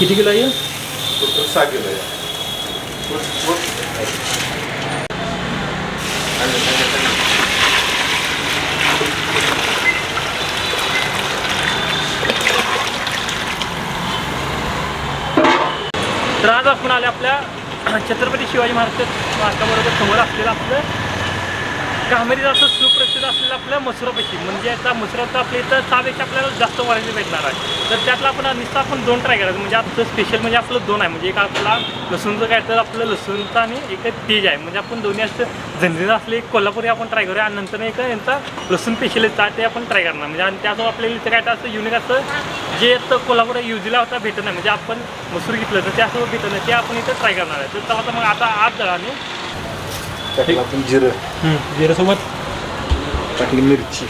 किती किलो आहे? Total 6 kilo आहे. तर आज आपण आले आपल्या छत्रपती शिवाजी महाराजांबरोबर समोर असलेलं आपलं कामेरीचं असं सुप्रसिद्ध असलेलं आपलं मसुरापेशी, म्हणजे आता मसुराचं आपल्या इथं 6पेक्षा आपल्याला जास्त व्हरायटी भेटणार आहे. तर त्यातलं आपण 2 ट्राय करायचं. म्हणजे आता स्पेशल म्हणजे आपलं 2 आहे. म्हणजे एक आपला लसूणचं काय तर आपलं लसूणचं आणि एक तेज आहे. म्हणजे आपण दोन्ही असं झणझणीत असले एक कोल्हापुरी आपण ट्राय करूया आणि नंतर एक यांचा लसूण स्पेशलिस्ट आहे ते आपण ट्राय करणार. म्हणजे आणि त्यासोबत आपल्याला इथं काय तर असं युनिक असं जे तर कोल्हापूर युजला होता भेटत नाही. म्हणजे आपण मसूर घेतलं तर त्यासोबत भेटत नाही, ते आपण इथं ट्राय करणार आहे. तर चला तर मग आता आज जरा आणि आपण जिऱ्यासोबत टाकली मिरची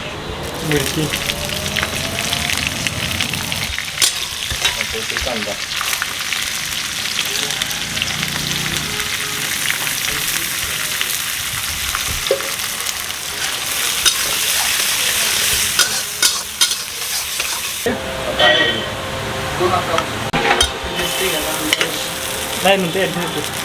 कांदा नाही म्हणते ॲडजस्ट.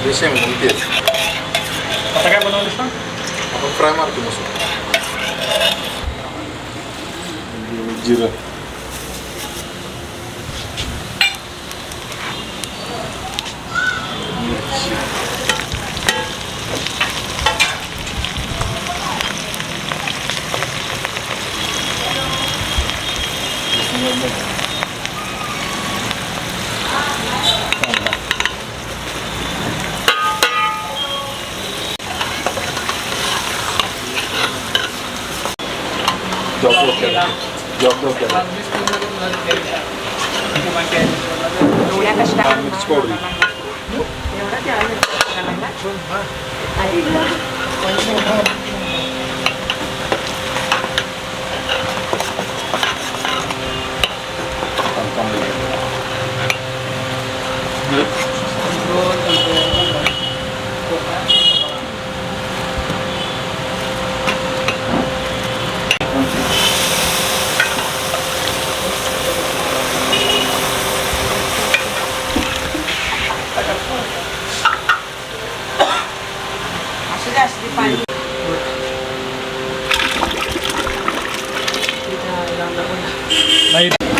हे शेंगदाणे तेच आता काय बनवलं ना आपण फ्राय मारतो मसूर. जिरं जॉब केला मिरची पावडर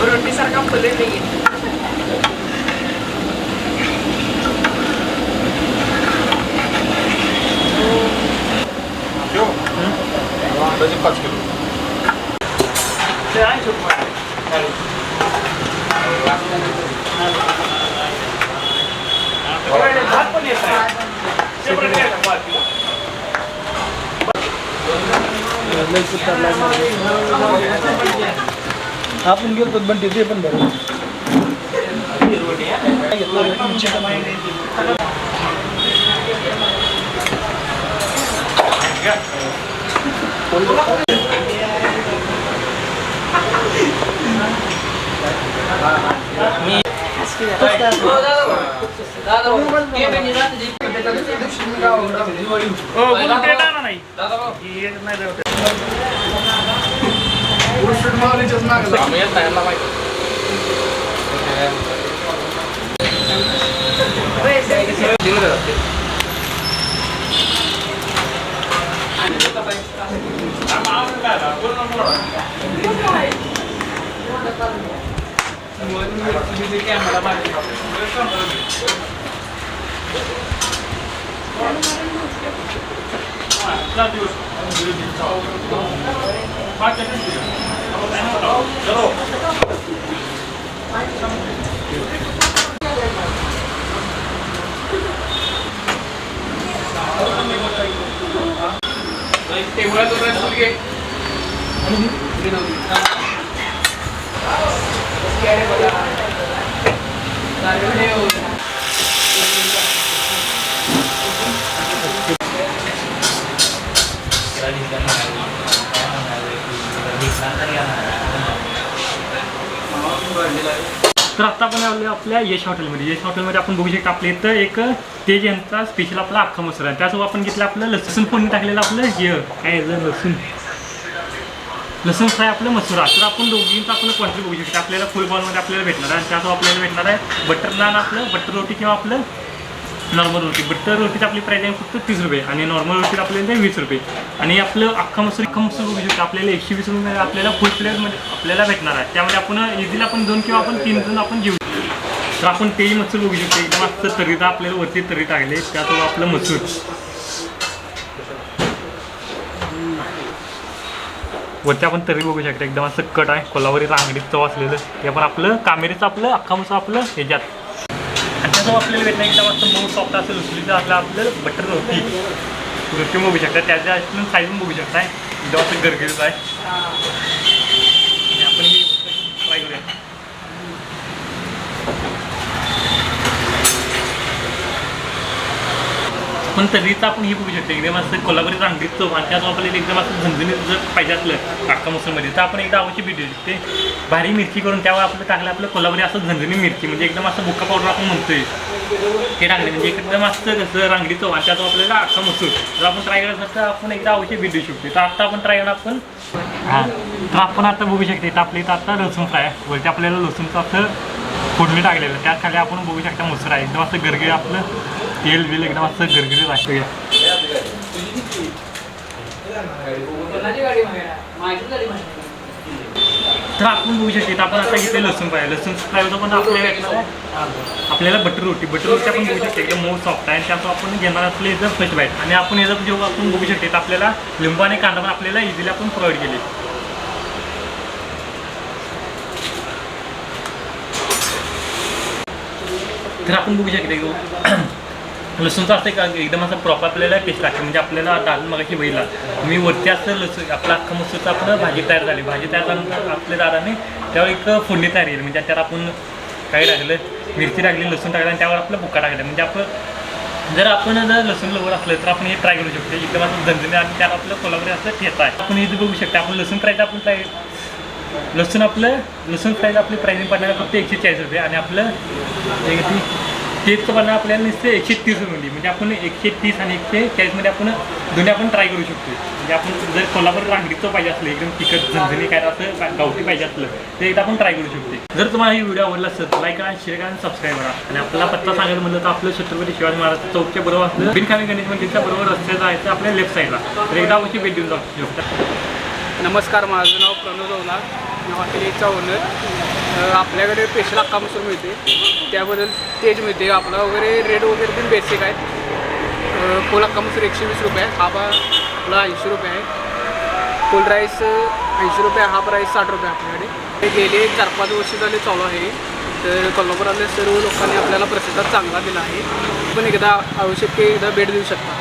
रोटीसारखा फुले नाही. अंदाजे 5 किलो. आपण गेलो पण ते पण बरं. तर आता आपण आलो आपल्या यश हॉटेलमध्ये. यश हॉटेलमध्ये आपण बघू शकतो आपल्या इथं एक तेज यांचा स्पेशल आपला अख्खा मसूर आहे. त्यासोबत आपण घेतलं आपलं लसूण फोडणी टाकलेलं आपलं हे काय लसूण फ्राय आपलं मसुरा. तर आपण दोघींचा आपण क्वांटिटी बघू शकतो. आपल्याला फुल बॉलमध्ये आपल्याला भेटणार आहे आणि त्यासोबत आपल्याला भेटणार आहे बटर नान आपलं बटर रोटी किंवा आपलं नॉर्मल रोटी. बटर रोटीची आपली प्राईस आहे फक्त 30 रुपये आणि नॉर्मल रोटी आपल्याला 20 रुपये. आणि आपलं अख्खा मसूर बघू शकतो आपल्याला 120 रुपये आपल्याला फुल प्लेटमध्ये आपल्याला भेटणार आहे. त्यामध्ये आपण इझिली आपण 2 किंवा आपण 3 जण आपण घेऊ. तर आपण तेही मसूर बघू शकतो एकदम असं तरीता आपल्याला वरती तरी टाकले. त्यासोबत आपलं मसूर वरती आपण तरी बघू शकतो एकदम असं कट आहे कोल्हापुरी रांगडीत चव असलेलं. ते आपण आपलं कामेरीचं आपलं अख्खा मसूर आपलं ह्याच्यात आणि त्यासोबत आपल्याला भेटणार एकदम असं मऊ सॉफ्ट असेल उचलीचं आपलं बटर रोटी बघू शकता. त्याच्या साईज पण बघू शकता एकदम असं गरगरीत आहे. आणि आपण ही ट्राय करूया. पण तरीचं आपण हे बघू शकतो एकदम असं कोल्हापुरी रांगडीत चव आणि त्यासोबत आपल्याला एकदम असं झणझणीत जर पाहिजे असलं अख्खा मसूरमध्ये तर आपण एकदा अवश्य भेटू शकते. भारी मिरची करून त्यावर आपलं टाकलं आपलं कोल्हापुरी असं झणझणी मिरची म्हणजे एकदम असं बुक्का पावडर आपण म्हणतोय ते टाकले म्हणजे एकदम असं कसं रांगडी चव आणि त्यासोबत आपल्याला अख्खा मसूर जर आपण ट्राय करत असेल तर आपण एकदा अवश्य भेटू शकतो. तर आता आपण ट्राय करणार आपण तर आपण आता बघू शकते तर आपल्या इथं आता लसूण फ्राय वरती आपल्याला लसूणचं असं फोडणी टाकलेलं त्यात खाली आपण बघू शकता मसूर आहे एकदम असं गरगरीत आपलं तेल बिल एकदम असं गरगरीत असतं. तर आपण बघू शकतो आपण आता घेतले लसूण फ्रायचं पण आपल्याला बटर रोटी आपण बघू शकतो एकदम मऊ सॉफ्ट आहे. त्यातून आपण घेणार असले याचं फर्स्ट बाईट आणि आपण याचं जेव्हा आपण बघू शकतो तर आपल्याला लिंबू आणि कांदा पण आपल्याला इझिली आपण प्रोव्हाइड केले. तर आपण बघू शकतो लसूणचं असं का एकदम असं प्रॉपर आपल्याला टेस्ट लागते म्हणजे आपल्याला दाल मगाशी बघितला मी वरती असं लसूण आपला अख्खा मसूरचं आपलं भाजी तयार झाली. भाजी तयार झाल्यानंतर आपल्या दाराने त्यावर एक फोडणी तयार केली म्हणजे त्यावर आपण काय टाकलं मिरची टाकली लसूण टाकलं आणि त्यावर आपलं बुक्का टाकलं म्हणजे आपण जर लसूण लवकर असलं तर आपण हे ट्राय करू शकतो एकदम असं झणझणी आणि त्यावर आपलं कोल्हापुरी असं ठेचा आहे. आपण इथे बघू शकतो आपण लसूण फ्रायचं आपण ट्राय लसूण फ्रायचं आपली प्राईसिंग पडणार फक्त 140 रुपये आणि आपलं तेचं पण आपल्याला नुसतं 130 रुपये म्हणजे आपण 130 आणि 140 आपण दोन्ही आपण ट्राय करू शकतो. म्हणजे आपण जर कोल्हापूर रांगडीचं पाहिजे असलं एकदम तिखट झणझणी काय असं गावठी पाहिजे असलं तर एकदा आपण ट्राय करू शकतो. जर तुम्हाला ही व्हिडिओ आवडला असेल तर लाईक करा शेअर करा आणि सबस्क्राईब करा. आणि आपला पत्ता सांगायला म्हणलं तर आपलं छत्रपती शिवाजी महाराज चौकच्या बरोबर असलं बिनखाने गणेश मंदिरच्या बरोबर रस्त्याचं आहे तर आपल्या लेफ्ट साईडला तर एकदा अवश्य भेट देऊन जाऊ शकता. नमस्कार, माझं नाव प्रणव जवला, हॉटेलचा ओनर. आपल्याकडे स्पेशल अख्खा मसूर मिळते त्याबद्दल तेज मिळते आपला वगैरे रेट वगैरे पण बेसिक आहेत. फुल अख्खा मसूर 120 रुपये हाफ आपला 80 रुपये आहे. फुल राईस 80 रुपये हाफ राईस 60 रुपये आपल्याकडे. हे गेले 4-5 वर्ष झाले चालू आहे. तर कोल्हापुरातल्या सर्व लोकांनी आपल्याला प्रतिसाद चांगला दिला आहे. पण एकदा आवश्यक एकदा भेट देऊ शकता.